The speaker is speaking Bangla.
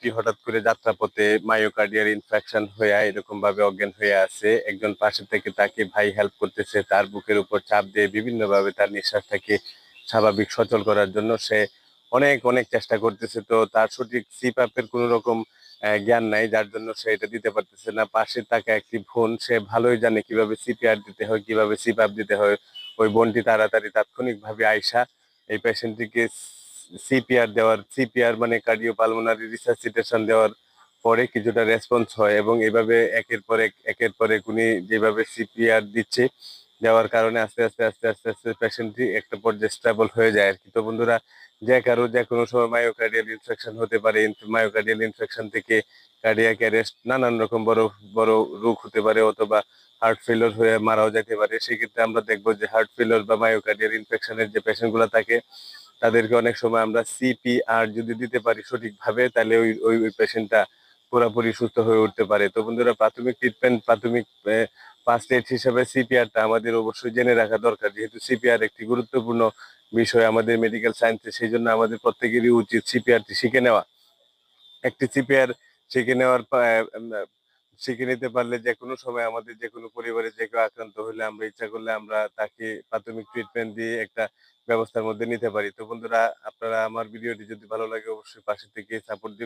ব্যক্তি হঠাৎ করে যাত্রাপথে মায়োকার্ডিয়াল ইনফেকশন হয়ে এরকম ভাবে অজ্ঞান হয়ে আছে, একজন পাশে থেকে তাকে ভাই হেল্প করতেছে, তার বুকের উপর চাপ দিয়ে বিভিন্ন ভাবে তার নিঃশ্বাসটাকে স্বাভাবিক সচল করার জন্য সে অনেক অনেক চেষ্টা করতেছে। তো তার সঠিক সিপ্যাপের কোনো রকম জ্ঞান নাই, যার জন্য সে এটা দিতে পারতেছে না। পাশে থাকা একটি বোন, সে ভালোই জানে কিভাবে সিপিআর দিতে হয়, কিভাবে সিপ্যাপ দিতে হয়। ওই বোনটি তাড়াতাড়ি তাৎক্ষণিকভাবে আইসা এই পেশেন্টটিকে সিপিআর মানে কার্ডিও পালমোনারি রিসাসিটেশন দেওয়ার পরে কিছুটা রেসপন্স হয়, এবং এইভাবে একের পর এক উনি যেভাবে সিপিআর দিচ্ছে, দেওয়ার কারণে আস্তে আস্তে আস্তে আস্তে আস্তে পেশেন্টটি একটা পর্যায়ে স্টেবল হয়ে যায় আর কি। তো বন্ধুরা, যে কোনো সময় মায়োকার্ডিয়াল ইনফেকশন হতে পারে। মায়োকার্ডিয়াল ইনফেকশন থেকে কার্ডিয়াক অ্যারেস্ট, নানান রকম বড় বড় রোগ হতে পারে, অথবা হার্ট ফেলিওর হয়ে মারাও যেতে পারে। সেক্ষেত্রে আমরা দেখবো যে হার্ট ফেলিওর বা মায়োকার্ডিয়াল ইনফেকশনের যে পেশেন্ট গুলো থাকে, তাদেরকে অনেক সময় আমরা সিপিআর যদি দিতে পারি সঠিকভাবে, তাহলে ওই পেশেন্টটা পুরোপুরি সুস্থ হয়ে উঠতে পারে। তো বন্ধুরা, প্রাথমিক ট্রিটমেন্ট, প্রাথমিক ফার্স্ট এড হিসেবে সিপিআরটা আমাদের অবশ্যই জেনে রাখা দরকার, যেহেতু সিপিআর একটি গুরুত্বপূর্ণ বিষয় আমাদের মেডিকেল সায়েন্সে। সেই জন্য আমাদের প্রত্যেকেরই উচিত সিপিআরটি শিখে নেওয়া। একটি সিপিআর শিখে নেওয়ার শিখে নিতে পারলে যে কোনো সময় আমাদের যে কোনো পরিবারে যে কেউ আক্রান্ত হলে আমরা ইচ্ছা করলে আমরা তাকে প্রাথমিক ট্রিটমেন্ট দিয়ে একটা ব্যবস্থার মধ্যে নিতে পারি। তো বন্ধুরা, আপনারা আমার ভিডিওটি যদি ভালো লাগে অবশ্যই পাশে থেকে সাপোর্ট দিবেন।